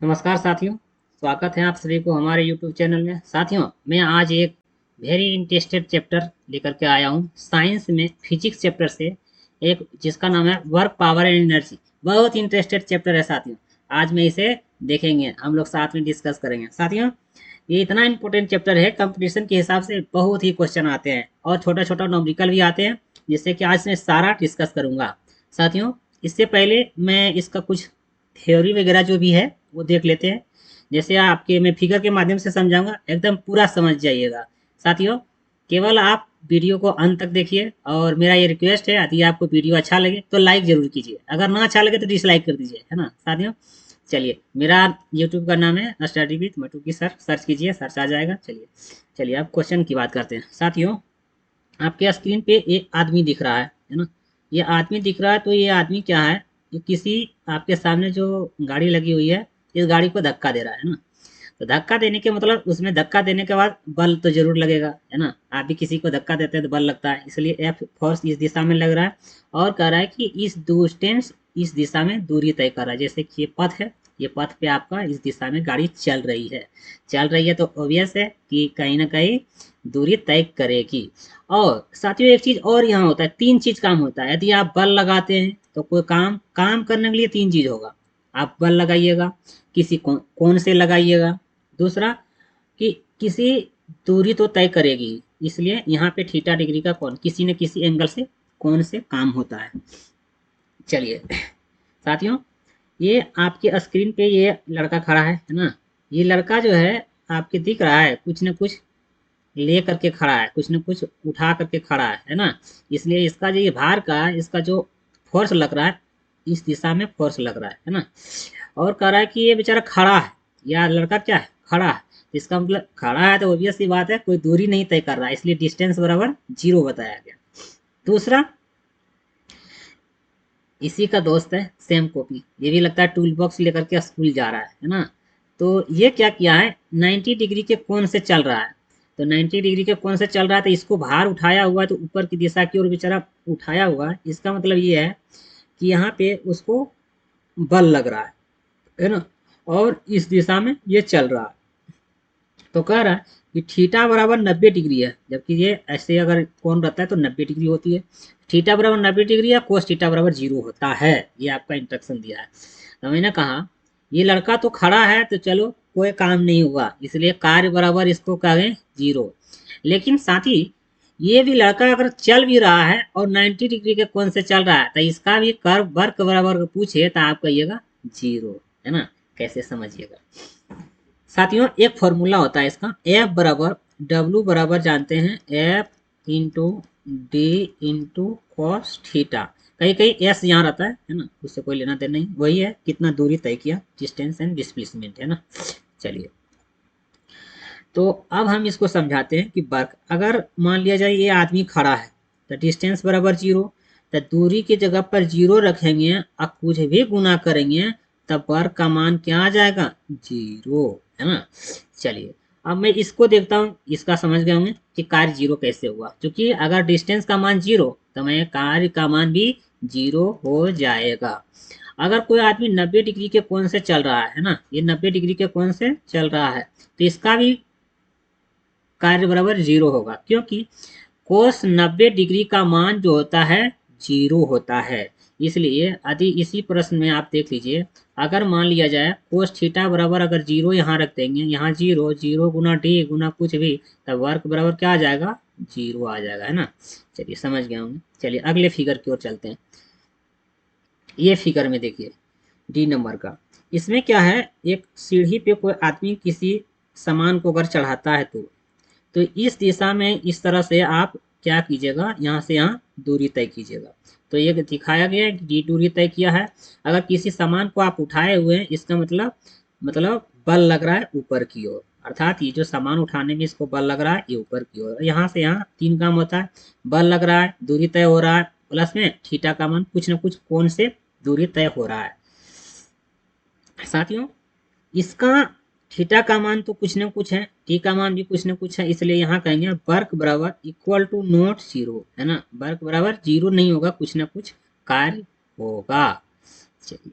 नमस्कार साथियों। स्वागत है आप सभी को हमारे YouTube चैनल में। साथियों, मैं आज एक वेरी इंटरेस्टेड चैप्टर लेकर के आया हूँ साइंस में, फिजिक्स चैप्टर से, एक जिसका नाम है वर्क पावर एंड एनर्जी। बहुत इंटरेस्टेड चैप्टर है साथियों। आज मैं इसे देखेंगे, हम लोग साथ में डिस्कस करेंगे। साथियों, ये इतना इंपॉर्टेंट चैप्टर है, कंपटीशन के हिसाब से बहुत ही क्वेश्चन आते हैं और छोटा छोटा नॉमेरिकल भी आते हैं, जिससे कि आज मैं सारा डिस्कस करूंगा। साथियों, इससे पहले मैं इसका कुछ थ्योरी वगैरह जो भी है वो देख लेते हैं। जैसे आपके मैं फिगर के माध्यम से समझाऊंगा, एकदम पूरा समझ जाइएगा। साथियों, केवल आप वीडियो को अंत तक देखिए और मेरा ये रिक्वेस्ट है, यदि आपको वीडियो अच्छा लगे तो लाइक जरूर कीजिए, अगर ना अच्छा लगे तो डिसलाइक कर दीजिए, है ना साथियों। चलिए, मेरा यूट्यूब का नाम है स्टडी विथ मटू की सर, सर्च कीजिए, सर्च आ जाएगा। चलिए चलिए, अब क्वेश्चन की बात करते हैं। साथियों, आपके स्क्रीन पे एक आदमी दिख रहा है ना। ये आदमी दिख रहा है, तो ये आदमी क्या है, ये किसी आपके सामने जो गाड़ी लगी हुई है, इस गाड़ी को धक्का दे रहा है ना। तो धक्का देने के मतलब, उसमें धक्का देने के बाद बल तो जरूर लगेगा, है ना। आप भी किसी को धक्का देते हैं तो बल लगता है, इसलिए एफ फोर्स इस दिशा में लग रहा है। और कह रहा है कि इस डिस्टेंस, इस दिशा में दूरी तय कर रहा है। जैसे कि ये पथ है, ये पथ पे आपका इस दिशा में गाड़ी चल रही है। चल रही है तो ऑब्वियस है कि कहीं ना कहीं दूरी तय करेगी। और साथियों, एक चीज और यहाँ होता है, तीन चीज काम होता है। यदि आप बल लगाते हैं तो कोई काम काम करने के लिए तीन चीज होगा। आप बल लगाइएगा, किसी कोण से लगाइएगा। दूसरा, कि किसी दूरी तो तय करेगी, इसलिए यहाँ पे थीटा डिग्री का कोण, किसी न किसी एंगल से कोण से काम होता है। चलिए साथियों, ये आपके स्क्रीन पे ये लड़का खड़ा है ना। ये लड़का जो है, आपके दिख रहा है, कुछ न कुछ ले करके खड़ा है, कुछ न कुछ उठा करके खड़ा है ना। इसलिए इसका जो ये भार का है, इसका जो फोर्स लग रहा है, इस दिशा में फोर्स लग रहा है ना। और कह रहा है कि ये बेचारा खड़ा है, या लड़का क्या है, खड़ा है। इसका मतलब खड़ा है तो ऑब्वियस सी बात है, कोई दूरी नहीं तय कर रहा है, इसलिए डिस्टेंस बराबर 0 बताया गया। दूसरा, इसी का दोस्त है सेम कॉपी, ये भी लगता है टूल बॉक्स लेकर के स्कूल जा रहा है ना। तो ये क्या किया है, 90 डिग्री के कोण से चल रहा है। तो 90 डिग्री के कोण से चल रहा है, तो इसको भार उठाया हुआ है, तो ऊपर की दिशा की ओर बेचारा उठाया हुआ है। इसका मतलब ये है कि यहाँ पे उसको बल लग रहा है ना। और इस दिशा में ये चल रहा है। तो कह रहा है कि थीटा बराबर 90 डिग्री है, जबकि ये ऐसे अगर कोण रहता है तो 90 डिग्री होती है। थीटा बराबर 90 डिग्री या कोस थीटा बराबर 0 होता है। ये आपका इंस्ट्रक्शन दिया है। तो मैंने कहा, ये लड़का तो खड़ा है, तो चलो कोई काम नहीं हुआ, इसलिए कार्य बराबर इसको कहें 0। लेकिन साथ ही, ये भी लड़का अगर चल भी रहा है और 90 डिग्री के कोण से चल रहा है, तो इसका भी कर्व वर्क बराबर पूछे तो आप कहिएगा 0, है ना। कैसे समझिएगा साथियों, एक फॉर्मूला होता है इसका, एफ बराबर डब्ल्यू बराबर जानते हैं, F into D into cos theta. कहीं कहीं एस यहाँ रहता है ना, उससे कोई लेना देना नहीं, वही है कितना दूरी तय किया, डिस्टेंस एंड डिस्प्लेसमेंट, है ना। चलिए, तो अब हम इसको समझाते हैं कि वर्क, अगर मान लिया जाए ये आदमी खड़ा है, तो डिस्टेंस बराबर 0, तो दूरी की जगह पर 0 रखेंगे और कुछ भी गुना करेंगे, तब वर्क का मान क्या आ जाएगा, 0, है ना। चलिए, अब मैं इसको देखता हूँ, इसका समझ गए होंगे कि कार्य 0 कैसे हुआ। क्योंकि अगर डिस्टेंस का मान 0, तो मैं कार्य का मान भी 0 हो जाएगा। अगर कोई आदमी 90 डिग्री के कोण से चल रहा है ना, ये 90 डिग्री के कोण से चल रहा है, तो इसका भी कार्य बराबर 0 होगा, क्योंकि कोस 90 डिग्री का मान जो होता है 0 होता है। इसलिए यदि इसी प्रश्न में आप देख लीजिए, अगर मान लिया जाए कोस थीटा बराबर अगर 0 यहाँ रख देंगे, यहाँ 0, 0 गुना डी गुना कुछ भी, तब वर्क बराबर क्या आ जाएगा, 0 आ जाएगा, है ना। चलिए, समझ गए होंगे। चलिए अगले फिगर की ओर चलते हैं। ये फिगर में देखिए, डी नंबर का, इसमें क्या है, एक सीढ़ी पे कोई आदमी किसी सामान को अगर चढ़ाता है, तो इस दिशा में इस तरह से आप क्या कीजिएगा, यहाँ से यहाँ दूरी तय कीजिएगा। तो ये दिखाया गया है कि डी दूरी तय किया है। अगर किसी सामान को आप उठाए हुए हैं, इसका मतलब बल लग रहा है ऊपर की ओर, अर्थात ये जो सामान उठाने में इसको बल लग रहा है, ये ऊपर की ओर। यहाँ से यहाँ तीन काम होता है, बल लग रहा है, दूरी तय हो रहा है, प्लस में थीटा का मान कुछ न कुछ कोण से दूरी तय हो रहा है। साथियों, इसका थीटा का मान तो कुछ न कुछ है, टी का मान भी कुछ न कुछ है, इसलिए यहाँ कहेंगे वर्क बराबर इक्वल टू नॉट 0, है ना। वर्क बराबर 0 नहीं होगा, कुछ ना कुछ कार्य होगा। चलिए,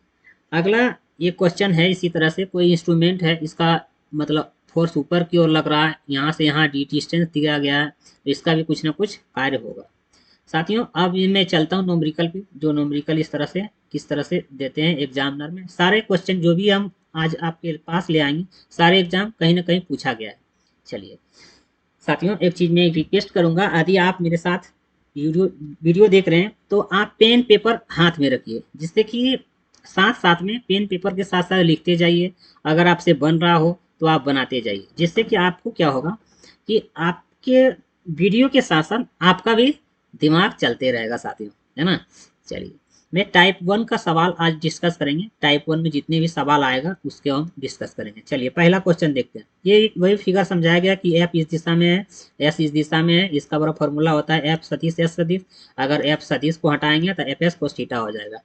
अगला ये क्वेश्चन है इसी तरह से, कोई इंस्ट्रूमेंट है, इसका मतलब फोर्स ऊपर की ओर लग रहा है, यहाँ से यहाँ डिस्टेंस दिया गया है, तो इसका भी कुछ ना कुछ कार्य होगा। साथियों अब मैं चलता हूँ नोमरिकल पे, जो नोमरिकल इस तरह से किस तरह से देते हैं एग्जामिनर में। सारे क्वेश्चन जो भी हम आज आपके पास ले आएंगे, सारे एग्जाम कहीं ना कहीं पूछा गया है। चलिए साथियों, एक चीज़ मैं रिक्वेस्ट करूंगा, यदि आप मेरे साथ वीडियो वीडियो देख रहे हैं तो आप पेन पेपर हाथ में रखिए, जिससे कि साथ साथ में पेन पेपर के साथ साथ लिखते जाइए। अगर आपसे बन रहा हो तो आप बनाते जाइए, जिससे कि आपको क्या होगा कि आपके वीडियो के साथ साथ आपका भी दिमाग चलते रहेगा साथियों, है ना। चलिए मैं टाइप 1 का सवाल आज डिस्कस करेंगे, टाइप 1 में जितने भी सवाल आएगा उसके हम डिस्कस करेंगे। चलिए पहला क्वेश्चन देखते हैं। ये वही फिगर समझाया गया कि एफ इस दिशा में है, एस इस दिशा में है, इसका बड़ा फॉर्मूला होता है एफ सदिश एस सदिश। अगर एफ सदिश को हटाएंगे तो एफ एस कोस थीटा हो जाएगा।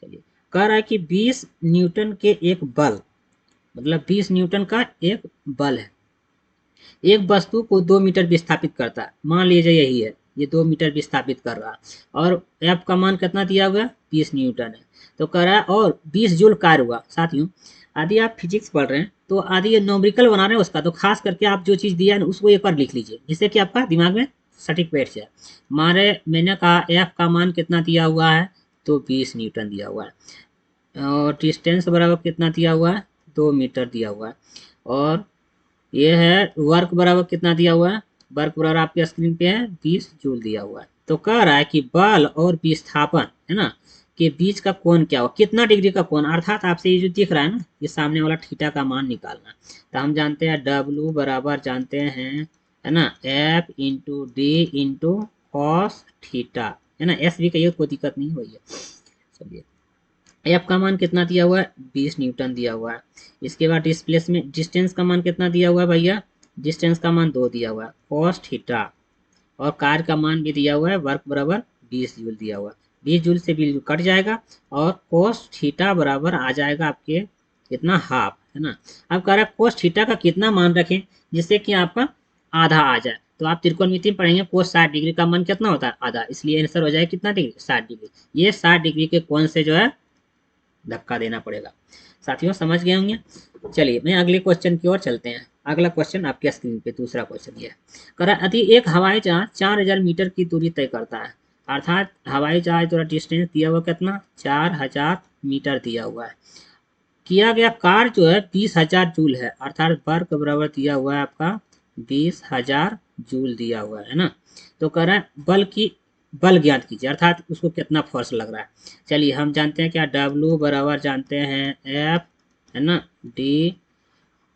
चलिए कह रहा है कि 20 न्यूटन के एक बल, मतलब 20 न्यूटन का एक बल है, एक वस्तु को 2 मीटर विस्थापित करता है। मान लीजिए यही है, ये 2 मीटर विस्थापित कर रहा है, और एफ का मान कितना दिया हुआ है 20 न्यूटन है। तो कह रहा है और 20 जूल कार्य हुआ। साथियों यदि आप फिजिक्स पढ़ रहे हैं तो यदि ये न्यूमेरिकल बना रहे हैं उसका, तो खास करके आप जो चीज़ दिया है उसको एक बार लिख लीजिए, जिससे कि आपका दिमाग में सटीक बैठ जाए। मारे मैंने कहा एफ का मान कितना दिया हुआ है, तो 20 न्यूटन दिया हुआ है, और डिस्टेंस बराबर कितना दिया हुआ है 2 मीटर दिया हुआ है, और ये है वर्क बराबर कितना दिया हुआ है, वर्क बराबर आपके स्क्रीन पे है 20 जूल दिया हुआ है। तो कह रहा है कि बल और विस्थापन है ना के बीच का कोण क्या हो, कितना डिग्री का कोण, अर्थात आपसे ये जो दिख रहा है ना ये सामने वाला थीटा का मान निकालना है। तो हम जानते हैं डब्लू बराबर जानते हैं, है ना, F into D into cos theta, है ना, एस भी कहिए कोई दिक्कत नहीं हुई है। चलिए एफ का मान कितना दिया हुआ है 20 न्यूटन दिया हुआ है। इसके बाद डिस्प्लेसमेंट डिस्टेंस का मान कितना दिया हुआ है भैया, डिस्टेंस का मान 2 दिया हुआ है, कॉस थीटा, और कार्य का मान भी दिया हुआ है वर्क बराबर 20 जूल दिया हुआ है। 20 जूल से 20 जूल कट जाएगा और कोस थीटा बराबर आ जाएगा आपके कितना, हाफ, है ना। अब कह रहा है कोस थीटा का कितना मान रखें जिससे कि आपका आधा आ जाए। तो आप त्रिकोणमिति में पढ़ेंगे कोस 60 डिग्री का मान कितना होता है आधा, इसलिए आंसर हो जाएगा कितना डिग्री 60 डिग्री। ये 60 डिग्री के कोण से जो है धक्का देना पड़ेगा। साथियों समझ गए होंगे। चलिए मैं अगले क्वेश्चन की ओर चलते हैं। अगला क्वेश्चन आपके स्क्रीन पे दूसरा क्वेश्चन ये करा, यदि एक हवाई जहाज 4000 मीटर की दूरी तय करता है, अर्थात हवाई जहाज द्वारा डिस्टेंस दिया हुआ कितना 4000 मीटर दिया हुआ है, किया गया कार्य जो है 20,000 जूल है, अर्थात वर्क बराबर दिया हुआ है आपका 20,000 जूल दिया हुआ है ना। तो कह रहा है बल की बल ज्ञात कीजिए, अर्थात उसको कितना फोर्स लग रहा है। चलिए हम जानते हैं क्या, डब्लू बराबर जानते हैं एफ, है ना, डी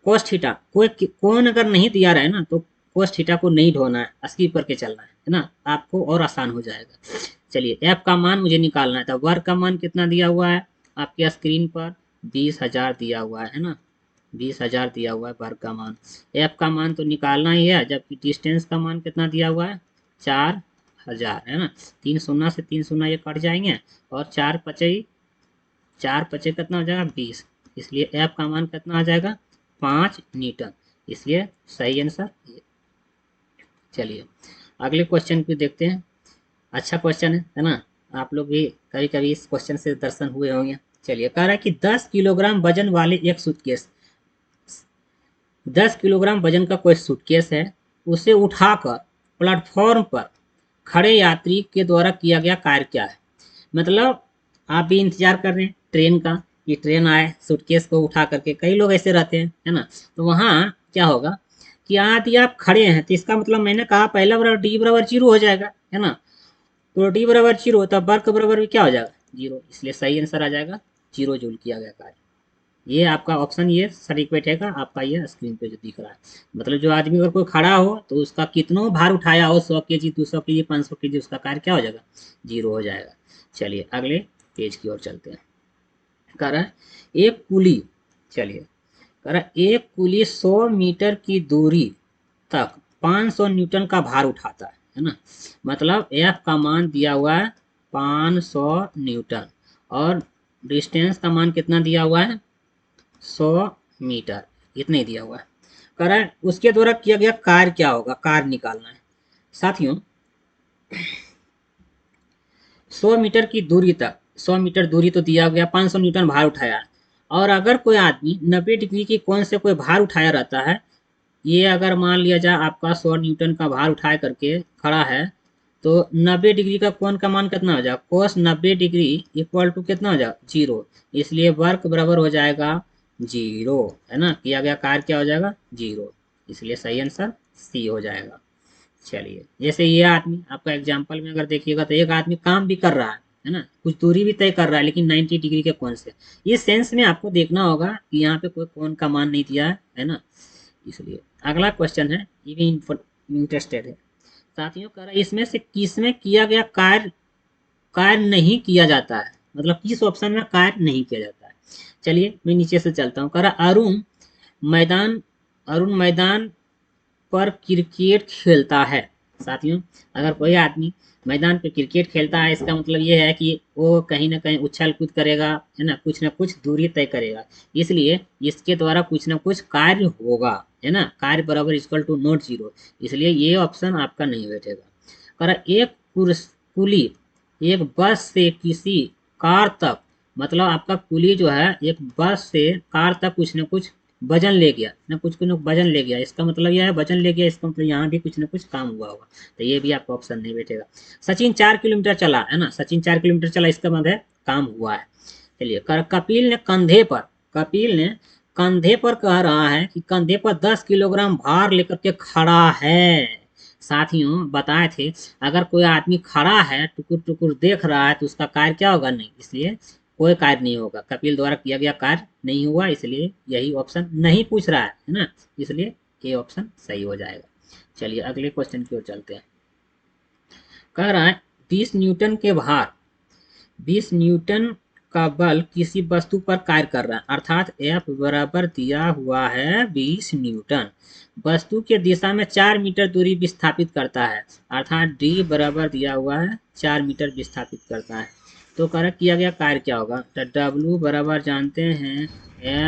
कोस थीटा। कोई कौन अगर नहीं दिया रहा है ना तो कोस थीटा को नहीं ढोना है, स्किप करके चलना है ना, आपको और आसान हो जाएगा। चलिए एफ का मान मुझे निकालना है, तो वर्क का मान कितना दिया हुआ है आपके स्क्रीन पर 20,000 दिया हुआ है ना, 20,000 दिया हुआ है वर्क का मान। एफ का मान तो निकालना ही है, जबकि डिस्टेंस का मान कितना दिया हुआ है 4,000, है ना। 3 शून्य से 3 शून्य ये कट जाएंगे, और 4 पचे कितना हो जाएगा 20, इसलिए एफ का मान कितना आ जाएगा 5 न्यूटन, इसलिए सही आंसर। चलिए अगले क्वेश्चन को देखते हैं। अच्छा क्वेश्चन है ना, आप लोग भी कभी कभी इस क्वेश्चन से दर्शन हुए होंगे। चलिए कह रहा है कि 10 किलोग्राम वजन वाले एक सूटकेस, 10 किलोग्राम वजन का कोई सूटकेस है, उसे उठाकर प्लेटफॉर्म पर खड़े यात्री के द्वारा किया गया कार्य क्या है। मतलब आप भी इंतजार कर रहे हैं ट्रेन का, कि ट्रेन आए सूटकेस को उठा करके, कई लोग ऐसे रहते हैं, है ना। तो वहाँ क्या होगा कि यदि आप खड़े हैं तो इसका मतलब मैंने कहा पहला बराबर डी बराबर 0 हो जाएगा, है ना। तो डी बराबर 0 तब वर्क बराबर भी क्या हो जाएगा 0, इसलिए सही आंसर आ जाएगा 0 जूल किया गया कार्य। ये आपका ऑप्शन ये सटीक बैठेगा आपका, ये स्क्रीन पे जो दिख रहा है। मतलब जो आदमी अगर कोई खड़ा हो तो उसका कितनों भार उठाया हो, 100 kg 200 kg 500 kg, उसका कार्य क्या हो जाएगा 0 हो जाएगा। चलिए अगले पेज की ओर चलते हैं। कह रहा है एक कुली, चलिए कह रहा है एक कुली 100 मीटर की दूरी तक 500 न्यूटन का भार उठाता है ना। मतलब एफ का मान दिया हुआ है 500 न्यूटन, और डिस्टेंस का मान कितना दिया हुआ है 100 मीटर, इतना ही दिया हुआ है। कह रहा है उसके द्वारा किया गया कार्य क्या होगा, कार्य निकालना है। साथियों 100 मीटर की दूरी तक, 100 मीटर दूरी तो दिया गया, 500 न्यूटन भार उठाया, और अगर कोई आदमी 90 डिग्री की कोण से कोई भार उठाया रहता है, ये अगर मान लिया जाए आपका 100 न्यूटन का भार उठाए करके खड़ा है, तो 90 डिग्री का कोण का मान कितना हो जाएगा, कोस 90 डिग्री इक्वल टू कितना हो जाएगा, 0। इसलिए वर्क बराबर हो जाएगा 0, है ना। किया गया कार्य क्या हो जाएगा, 0। इसलिए सही आंसर सी हो जाएगा। चलिए, जैसे ये आदमी आपका एग्जाम्पल में अगर देखिएगा तो एक आदमी काम भी कर रहा है ना, कुछ दूरी भी तय कर रहा है लेकिन 90 डिग्री के कोण से। इस सेंस में आपको देखना होगा कि यहाँ पे कोई कोण का मान नहीं दिया है ना। इसलिए अगला क्वेश्चन है, ये भी इंटरेस्टेड है साथियों, कह रहा है इसमें से किसमें किया गया कार्य कार्य नहीं किया जाता है, मतलब किस ऑप्शन में कार्य नहीं किया जाता है। चलिए मैं नीचे से चलता हूँ। कह रहा मैदान अरुण मैदान पर क्रिकेट खेलता है। साथियों, अगर कोई आदमी मैदान पर क्रिकेट खेलता है, इसका मतलब ये है कि वो कहीं ना कहीं उछल कूद करेगा, है ना कुछ दूरी तय करेगा। इसलिए इसके द्वारा कुछ ना कुछ कार्य होगा, है ना। कार्य बराबर इक्वल टू नॉट 0। इसलिए ये ऑप्शन आपका नहीं बैठेगा। कर एक कुली एक बस से किसी कार तक, मतलब आपका कुली जो है एक बस से कार तक कुछ न कुछ वजन ले गया ना, कुछ कुछ वजन ले गया। इसका मतलब यह है वजन ले गया, इसका मतलब यहाँ भी कुछ ना कुछ काम हुआ होगा। तो ये भी आपका ऑप्शन नहीं बैठेगा। सचिन 4 किलोमीटर चला, है ना, सचिन 4 किलोमीटर चला, इसका मतलब है काम हुआ है। चलिए, कपिल ने कंधे पर कह रहा है कि कंधे पर 10 किलोग्राम भार लेकर के खड़ा है। साथियों बताए थे, अगर कोई आदमी खड़ा है टुकुर टुकुर देख रहा है तो उसका कार्य क्या होगा, नहीं। इसलिए कोई कार्य नहीं होगा, कपिल द्वारा किया गया कार्य नहीं हुआ, इसलिए यही ऑप्शन नहीं पूछ रहा है ना। इसलिए ये ऑप्शन सही हो जाएगा। चलिए अगले क्वेश्चन की ओर चलते हैं। कह रहा है 20 न्यूटन का बल किसी वस्तु पर कार्य कर रहा है, अर्थात F बराबर दिया हुआ है 20 न्यूटन। वस्तु के दिशा में 4 मीटर दूरी विस्थापित करता है, अर्थात D बराबर दिया हुआ है 4 मीटर विस्थापित करता है। तो कर किया गया कार्य क्या होगा, तो W बराबर जानते हैं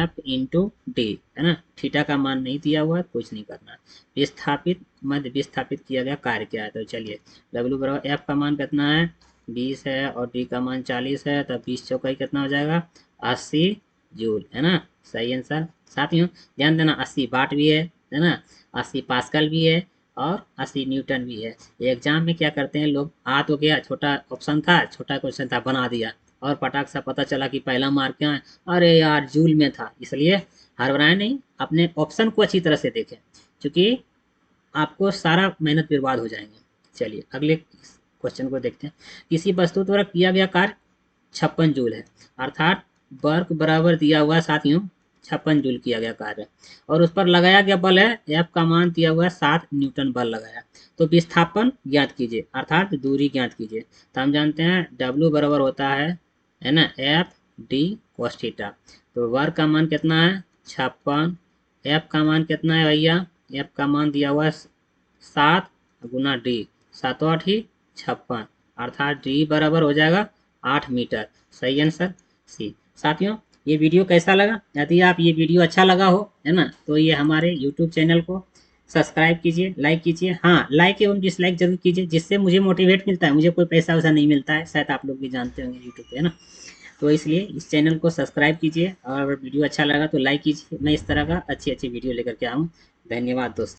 F इंटू डी, है ना। थीटा का मान नहीं दिया हुआ है, कुछ नहीं करना। विस्थापित मध्य विस्थापित किया गया कार्य क्या है, तो चलिए W बराबर F का मान कितना है 20 है और डी का मान 40 है, तब 20 चौका कितना हो जाएगा 80 जूल, है ना। सही आंसर। साथियों ध्यान देना, 80 वाट भी है ना, 80 पास्कल भी है और 80 न्यूटन भी है। एग्जाम में क्या करते हैं लोग, आ तो गया, छोटा ऑप्शन था, छोटा क्वेश्चन था, बना दिया और पटाख सा पता चला कि पहला मार्क क्या है, अरे यार जूल में था। इसलिए हड़बड़ाएं नहीं, अपने ऑप्शन को अच्छी तरह से देखें, क्योंकि आपको सारा मेहनत बर्बाद हो जाएंगे। चलिए अगले क्वेश्चन को देखते हैं। किसी वस्तु द्वारा किया गया कार्य 56 जूल है, अर्थात वर्क बराबर दिया हुआ है साथियों 56 जूल किया गया कार्य, और उस पर लगाया गया बल है F का मान दिया हुआ है 7 न्यूटन बल लगाया। तो विस्थापन ज्ञात कीजिए, अर्थात दूरी ज्ञात कीजिए। तो हम जानते हैं W बराबर होता है ना F D cos थीटा। तो वर्क का मान कितना है 56, F का मान कितना है भैया, F का मान दिया हुआ है 7 गुना D, 7 8 ही 56, अर्थात D बराबर हो जाएगा 8 मीटर। सही आंसर सी। साथियों ये वीडियो कैसा लगा, यदि आप ये वीडियो अच्छा लगा हो, है ना, तो ये हमारे यूट्यूब चैनल को सब्सक्राइब कीजिए, लाइक कीजिए। हाँ, लाइक एवं डिसलाइक जरूर कीजिए, जिससे मुझे मोटिवेट मिलता है। मुझे कोई पैसा वैसा नहीं मिलता है, शायद आप लोग भी जानते होंगे यूट्यूब पे, है ना। तो इसलिए इस चैनल को सब्सक्राइब कीजिए और वीडियो अच्छा लगा तो लाइक कीजिए। मैं इस तरह का अच्छी अच्छी वीडियो लेकर के आऊँ। धन्यवाद दोस्तों।